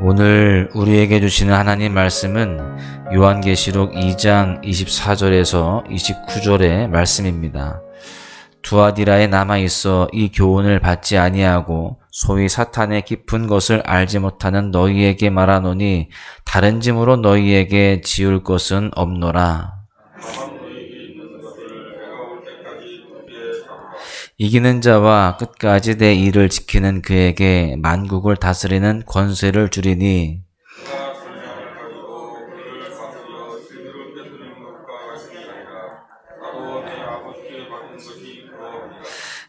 오늘 우리에게 주시는 하나님 말씀은 요한계시록 2장 24절에서 29절의 말씀입니다. 두아디라에 남아있어 이 교훈을 받지 아니하고 소위 사탄의 깊은 것을 알지 못하는 너희에게 말하노니 다른 짐으로 너희에게 지을 것은 없노라. 이기는 자와 끝까지 내 일을 지키는 그에게 만국을 다스리는 권세를 주리니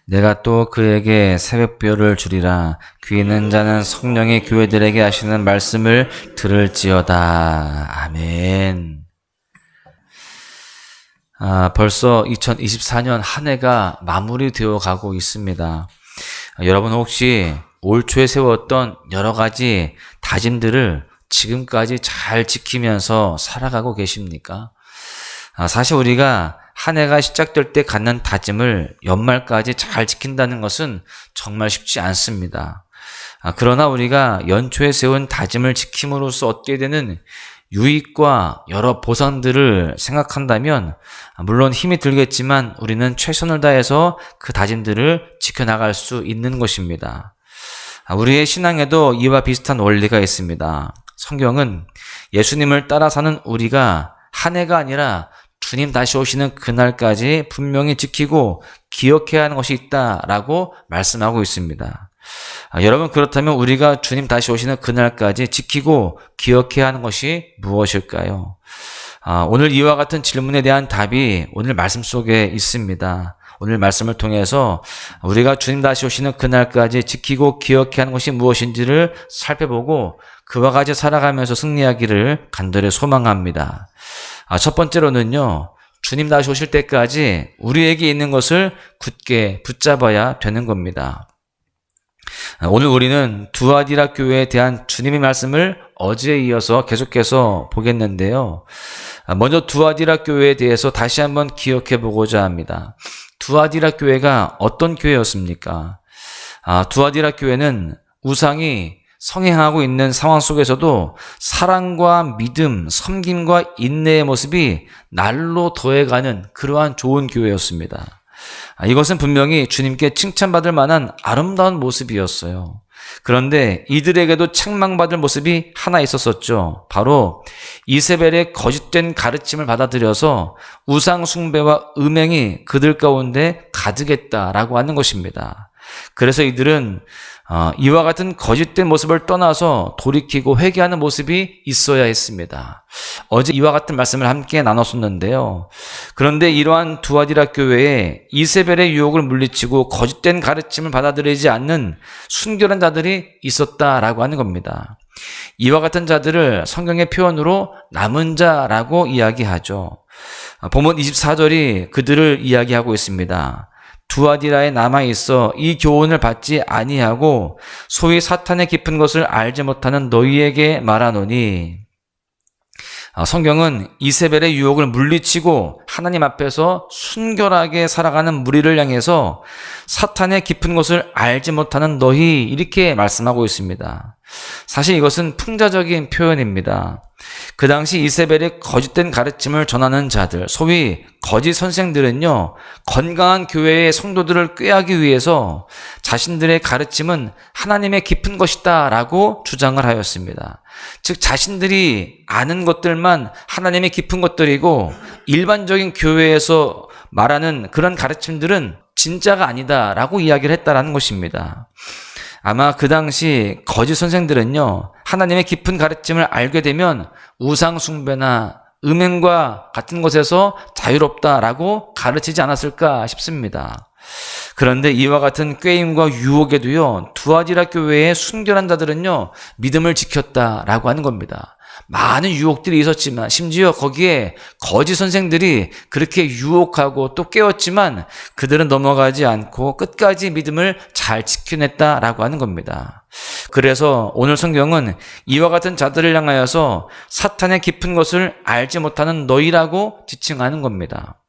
내가 또 그에게 새벽별을 주리라. 귀 있는 자는 성령이 교회들에게 하시는 말씀을 들을지어다. 아멘. 벌써 2024년 한 해가 마무리되어 가고 있습니다. 여러분 혹시 올 초에 세웠던 여러 가지 다짐들을 지금까지 잘 지키면서 살아가고 계십니까? 사실 우리가 한 해가 시작될 때 갖는 다짐을 연말까지 잘 지킨다는 것은 정말 쉽지 않습니다. 그러나 우리가 연초에 세운 다짐을 지킴으로써 얻게 되는 유익과 여러 보상들을 생각한다면 물론 힘이 들겠지만 우리는 최선을 다해서 그 다짐들을 지켜나갈 수 있는 것입니다. 우리의 신앙에도 이와 비슷한 원리가 있습니다. 성경은 예수님을 따라 사는 우리가 한 해가 아니라 주님 다시 오시는 그날까지 분명히 지키고 기억해야 하는 것이 있다라고 말씀하고 있습니다. 여러분 그렇다면 우리가 주님 다시 오시는 그날까지 지키고 기억해야 하는 것이 무엇일까요? 오늘 이와 같은 질문에 대한 답이 오늘 말씀 속에 있습니다. 오늘 말씀을 통해서 우리가 주님 다시 오시는 그날까지 지키고 기억해야 하는 것이 무엇인지를 살펴보고 그와 같이 살아가면서 승리하기를 간절히 소망합니다. 첫 번째로는요, 주님 다시 오실 때까지 우리에게 있는 것을 굳게 붙잡아야 되는 겁니다. 오늘 우리는 두아디라 교회에 대한 주님의 말씀을 어제에 이어서 계속해서 보겠는데요. 먼저 두아디라 교회에 대해서 다시 한번 기억해 보고자 합니다. 두아디라 교회가 어떤 교회였습니까? 두아디라 교회는 우상이 성행하고 있는 상황 속에서도 사랑과 믿음, 섬김과 인내의 모습이 날로 더해가는 그러한 좋은 교회였습니다. 이것은 분명히 주님께 칭찬받을 만한 아름다운 모습이었어요. 그런데 이들에게도 책망받을 모습이 하나 있었었죠. 바로 이세벨의 거짓된 가르침을 받아들여서 우상 숭배와 음행이 그들 가운데 가득했다라고 하는 것입니다. 그래서 이들은 이와 같은 거짓된 모습을 떠나서 돌이키고 회개하는 모습이 있어야 했습니다. 어제 이와 같은 말씀을 함께 나눴었는데요. 그런데 이러한 두아디라 교회에 이세벨의 유혹을 물리치고 거짓된 가르침을 받아들이지 않는 순결한 자들이 있었다라고 하는 겁니다. 이와 같은 자들을 성경의 표현으로 남은 자라고 이야기하죠. 본문 24절이 그들을 이야기하고 있습니다. 두아디라에 남아있어 이 교훈을 받지 아니하고 소위 사탄의 깊은 것을 알지 못하는 너희에게 말하노니, 성경은 이세벨의 유혹을 물리치고 하나님 앞에서 순결하게 살아가는 무리를 향해서 사탄의 깊은 것을 알지 못하는 너희, 이렇게 말씀하고 있습니다. 사실 이것은 풍자적인 표현입니다. 그 당시 이세벨의 거짓된 가르침을 전하는 자들, 소위 거짓 선생들은요, 건강한 교회의 성도들을 꾀하기 위해서 자신들의 가르침은 하나님의 깊은 것이다 라고 주장을 하였습니다. 즉 자신들이 아는 것들만 하나님의 깊은 것들이고 일반적인 교회에서 말하는 그런 가르침들은 진짜가 아니다 라고 이야기를 했다라는 것입니다. 아마 그 당시 거짓 선생들은요, 하나님의 깊은 가르침을 알게 되면 우상 숭배나 음행과 같은 것에서 자유롭다라고 가르치지 않았을까 싶습니다. 그런데 이와 같은 꾀임과 유혹에도요, 두아디라 교회의 순결한 자들은요, 믿음을 지켰다라고 하는 겁니다. 많은 유혹들이 있었지만 심지어 거기에 거짓 선생들이 그렇게 유혹하고 또 깨웠지만 그들은 넘어가지 않고 끝까지 믿음을 잘 지켜냈다라고 하는 겁니다. 그래서 오늘 성경은 이와 같은 자들을 향하여서 사탄의 깊은 것을 알지 못하는 너희라고 지칭하는 겁니다.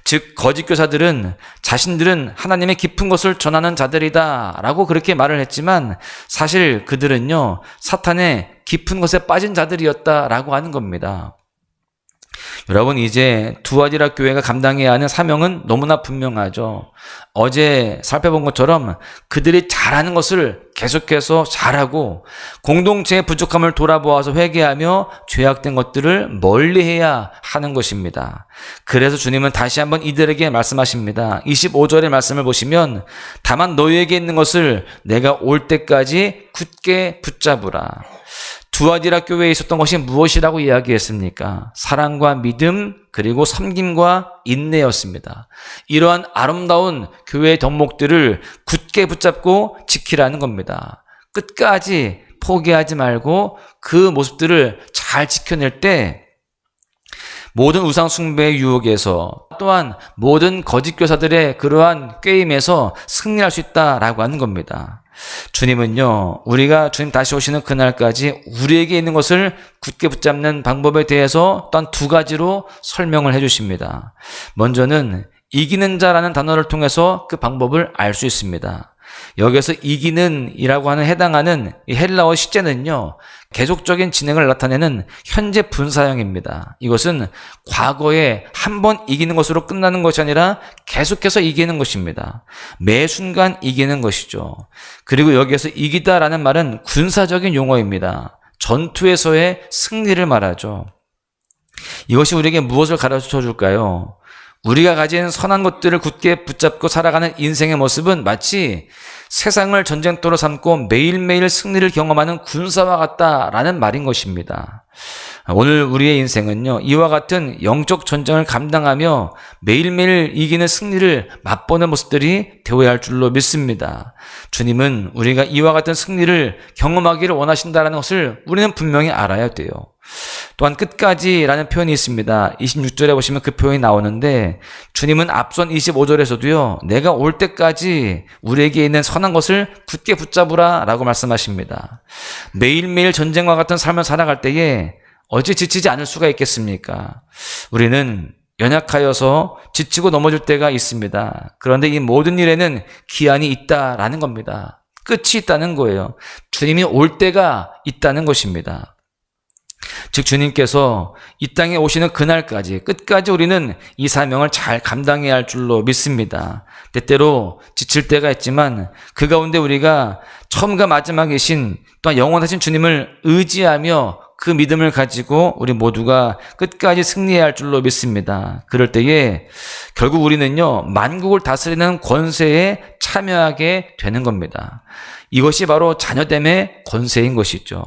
즉 거짓 교사들은 자신들은 하나님의 깊은 것을 전하는 자들이다 라고 그렇게 말을 했지만 사실 그들은요, 사탄의 깊은 것에 빠진 자들이었다라고 하는 겁니다. 여러분, 이제 두아디라 교회가 감당해야 하는 사명은 너무나 분명하죠. 어제 살펴본 것처럼 그들이 잘하는 것을 계속해서 잘하고 공동체의 부족함을 돌아보아서 회개하며 죄악된 것들을 멀리해야 하는 것입니다. 그래서 주님은 다시 한번 이들에게 말씀하십니다. 25절의 말씀을 보시면 다만 너희에게 있는 것을 내가 올 때까지 굳게 붙잡으라. 두아디라 교회에 있었던 것이 무엇이라고 이야기했습니까? 사랑과 믿음, 그리고 섬김과 인내였습니다. 이러한 아름다운 교회의 덕목들을 굳게 붙잡고 지키라는 겁니다. 끝까지 포기하지 말고 그 모습들을 잘 지켜낼 때 모든 우상 숭배의 유혹에서 또한 모든 거짓 교사들의 그러한 게임에서 승리할 수 있다라고 하는 겁니다. 주님은요, 우리가 주님 다시 오시는 그날까지 우리에게 있는 것을 굳게 붙잡는 방법에 대해서 또한 두 가지로 설명을 해주십니다. 먼저는 이기는 자라는 단어를 통해서 그 방법을 알 수 있습니다. 여기서 이기는 이라고 하는 해당하는 이 헬라어 시제는요, 계속적인 진행을 나타내는 현재 분사형입니다. 이것은 과거에 한 번 이기는 것으로 끝나는 것이 아니라 계속해서 이기는 것입니다. 매 순간 이기는 것이죠. 그리고 여기에서 이기다라는 말은 군사적인 용어입니다. 전투에서의 승리를 말하죠. 이것이 우리에게 무엇을 가르쳐 줄까요? 우리가 가진 선한 것들을 굳게 붙잡고 살아가는 인생의 모습은 마치 세상을 전쟁터로 삼고 매일매일 승리를 경험하는 군사와 같다라는 말인 것입니다. 오늘 우리의 인생은요, 이와 같은 영적 전쟁을 감당하며 매일매일 이기는 승리를 맛보는 모습들이 되어야 할 줄로 믿습니다. 주님은 우리가 이와 같은 승리를 경험하기를 원하신다는 것을 우리는 분명히 알아야 돼요. 또한 끝까지라는 표현이 있습니다. 26절에 보시면 그 표현이 나오는데 주님은 앞선 25절에서도요, 내가 올 때까지 우리에게 있는 선한 것을 굳게 붙잡으라 라고 말씀하십니다. 매일매일 전쟁과 같은 삶을 살아갈 때에 어찌 지치지 않을 수가 있겠습니까? 우리는 연약하여서 지치고 넘어질 때가 있습니다. 그런데 이 모든 일에는 기한이 있다라는 겁니다. 끝이 있다는 거예요. 주님이 올 때가 있다는 것입니다. 즉 주님께서 이 땅에 오시는 그날까지 끝까지 우리는 이 사명을 잘 감당해야 할 줄로 믿습니다. 때때로 지칠 때가 있지만 그 가운데 우리가 처음과 마지막이신 또한 영원하신 주님을 의지하며 그 믿음을 가지고 우리 모두가 끝까지 승리해야 할 줄로 믿습니다. 그럴 때에 결국 우리는요, 만국을 다스리는 권세에 참여하게 되는 겁니다. 이것이 바로 자녀됨의 권세인 것이죠.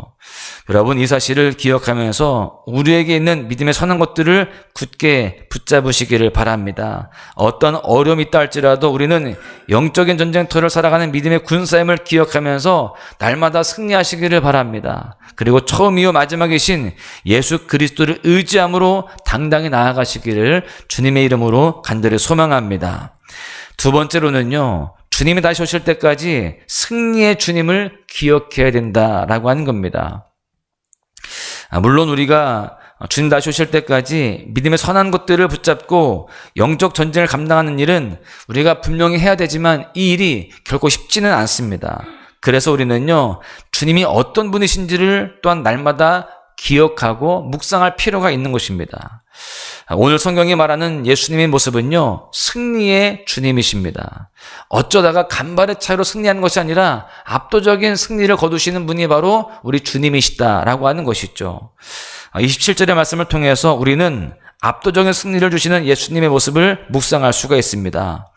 여러분, 이 사실을 기억하면서 우리에게 있는 믿음의 선한 것들을 굳게 붙잡으시기를 바랍니다. 어떤 어려움이 있다 할지라도 우리는 영적인 전쟁터를 살아가는 믿음의 군사임을 기억하면서 날마다 승리하시기를 바랍니다. 그리고 처음이요 마지막이신 예수 그리스도를 의지함으로 당당히 나아가시기를 주님의 이름으로 간절히 소망합니다. 두 번째로는요, 주님이 다시 오실 때까지 승리의 주님을 기억해야 된다라고 하는 겁니다. 물론 우리가 주님 다시 오실 때까지 믿음의 선한 것들을 붙잡고 영적 전쟁을 감당하는 일은 우리가 분명히 해야 되지만 이 일이 결코 쉽지는 않습니다. 그래서 우리는요, 주님이 어떤 분이신지를 또한 날마다 기억하고 묵상할 필요가 있는 것입니다. 오늘 성경이 말하는 예수님의 모습은요, 승리의 주님이십니다. 어쩌다가 간발의 차이로 승리하는 것이 아니라 압도적인 승리를 거두시는 분이 바로 우리 주님이시다라고 하는 것이죠. 27절의 말씀을 통해서 우리는 압도적인 승리를 주시는 예수님의 모습을 묵상할 수가 있습니다.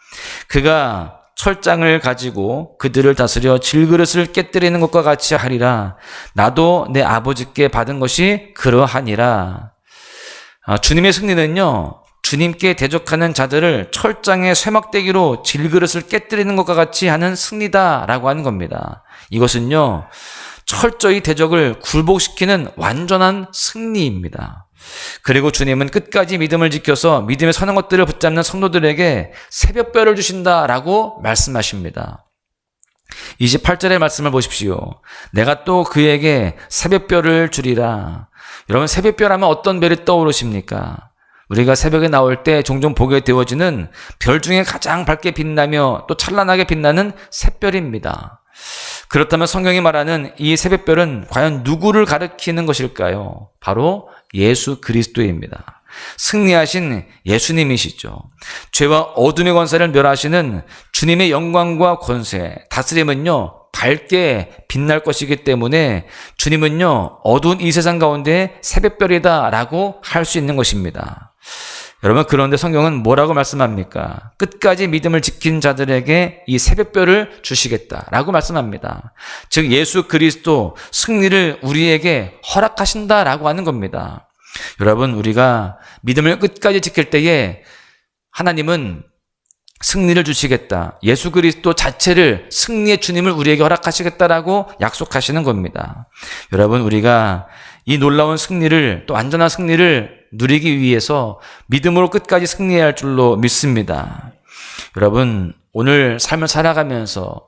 그가 철장을 가지고 그들을 다스려 질그릇을 깨뜨리는 것과 같이 하리라. 나도 내 아버지께 받은 것이 그러하니라. 주님의 승리는요, 주님께 대적하는 자들을 철장의 쇠막대기로 질그릇을 깨뜨리는 것과 같이 하는 승리다라고 하는 겁니다. 이것은요, 철저히 대적을 굴복시키는 완전한 승리입니다. 그리고 주님은 끝까지 믿음을 지켜서 믿음의 선한 것들을 붙잡는 성도들에게 새벽별을 주신다라고 말씀하십니다. 28절의 말씀을 보십시오. 내가 또 그에게 새벽별을 주리라. 여러분, 새벽별 하면 어떤 별이 떠오르십니까? 우리가 새벽에 나올 때 종종 보게 되어지는 별 중에 가장 밝게 빛나며 또 찬란하게 빛나는 샛별입니다. 그렇다면 성경이 말하는 이 새벽별은 과연 누구를 가리키는 것일까요? 바로 예수 그리스도입니다. 승리하신 예수님이시죠. 죄와 어둠의 권세를 멸하시는 주님의 영광과 권세, 다스림은요, 밝게 빛날 것이기 때문에 주님은요, 어두운 이 세상 가운데 새벽별이다 라고 할 수 있는 것입니다. 여러분, 그런데 성경은 뭐라고 말씀합니까? 끝까지 믿음을 지킨 자들에게 이 새벽별을 주시겠다라고 말씀합니다. 즉 예수 그리스도 승리를 우리에게 허락하신다라고 하는 겁니다. 여러분, 우리가 믿음을 끝까지 지킬 때에 하나님은 승리를 주시겠다. 예수 그리스도 자체를 승리의 주님을 우리에게 허락하시겠다라고 약속하시는 겁니다. 여러분, 우리가 이 놀라운 승리를, 또 안전한 승리를 누리기 위해서 믿음으로 끝까지 승리해야 할 줄로 믿습니다. 여러분, 오늘 삶을 살아가면서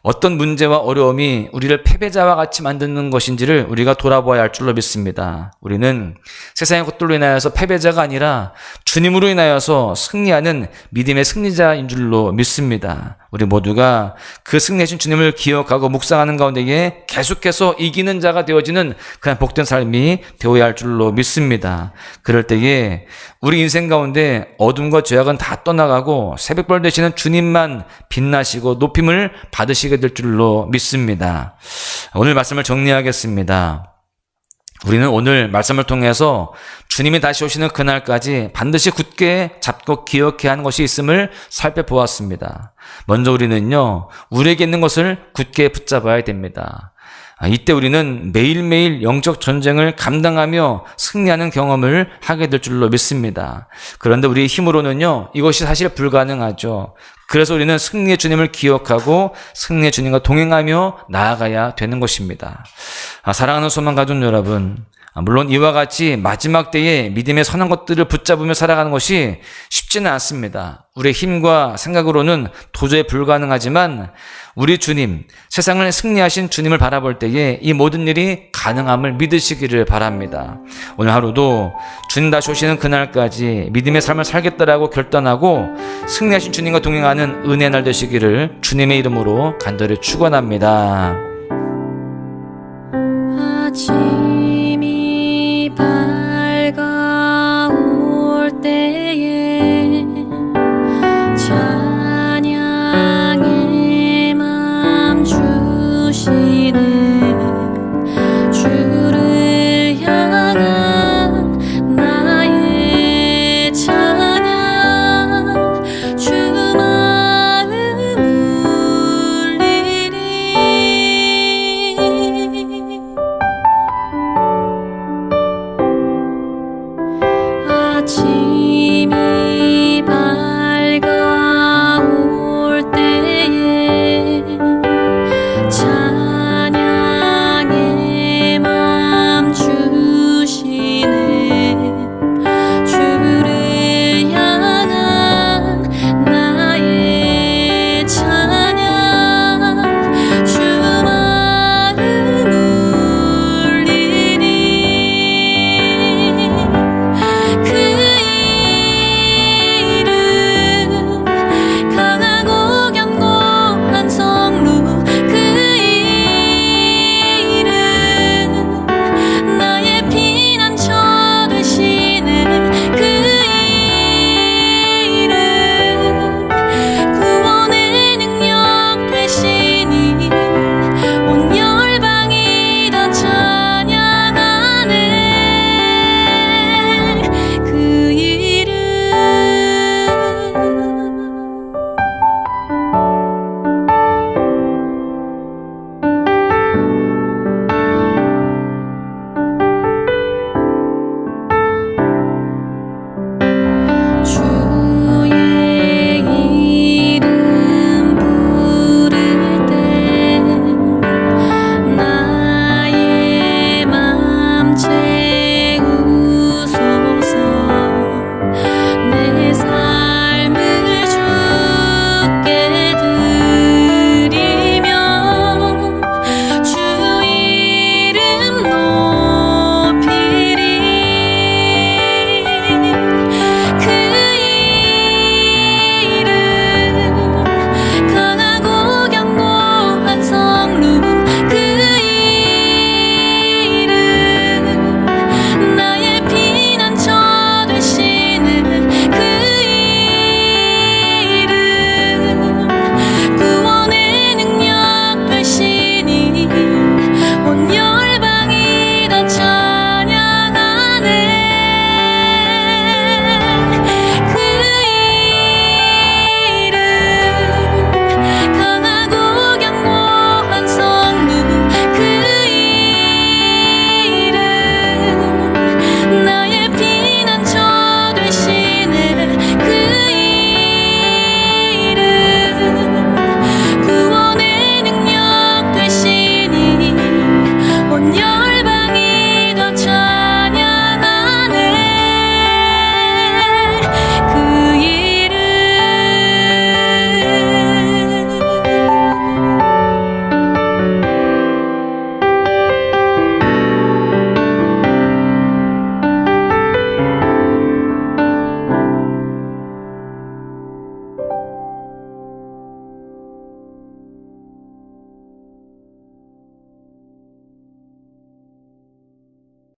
어떤 문제와 어려움이 우리를 패배자와 같이 만드는 것인지를 우리가 돌아보아야 할 줄로 믿습니다. 우리는 세상의 것들로 인하여서 패배자가 아니라 주님으로 인하여서 승리하는 믿음의 승리자인 줄로 믿습니다. 우리 모두가 그 승리하신 주님을 기억하고 묵상하는 가운데에 계속해서 이기는 자가 되어지는 그냥 복된 삶이 되어야 할 줄로 믿습니다. 그럴 때에 우리 인생 가운데 어둠과 죄악은 다 떠나가고 새벽별 되시는 주님만 빛나시고 높임을 받으시게 될 줄로 믿습니다. 오늘 말씀을 정리하겠습니다. 우리는 오늘 말씀을 통해서 주님이 다시 오시는 그날까지 반드시 굳게 잡고 기억해야 하는 것이 있음을 살펴보았습니다. 먼저 우리는요, 우리에게 있는 것을 굳게 붙잡아야 됩니다. 이때 우리는 매일매일 영적 전쟁을 감당하며 승리하는 경험을 하게 될 줄로 믿습니다. 그런데 우리의 힘으로는요, 이것이 사실 불가능하죠. 그래서 우리는 승리의 주님을 기억하고 승리의 주님과 동행하며 나아가야 되는 것입니다. 사랑하는 소망 가족 여러분, 물론 이와 같이 마지막 때에 믿음의 선한 것들을 붙잡으며 살아가는 것이 쉽지는 않습니다. 우리의 힘과 생각으로는 도저히 불가능하지만 우리 주님, 세상을 승리하신 주님을 바라볼 때에 이 모든 일이 가능함을 믿으시기를 바랍니다. 오늘 하루도 주님 다시 오시는 그날까지 믿음의 삶을 살겠다라고 결단하고 승리하신 주님과 동행하는 은혜의 날 되시기를 주님의 이름으로 간절히 축원합니다.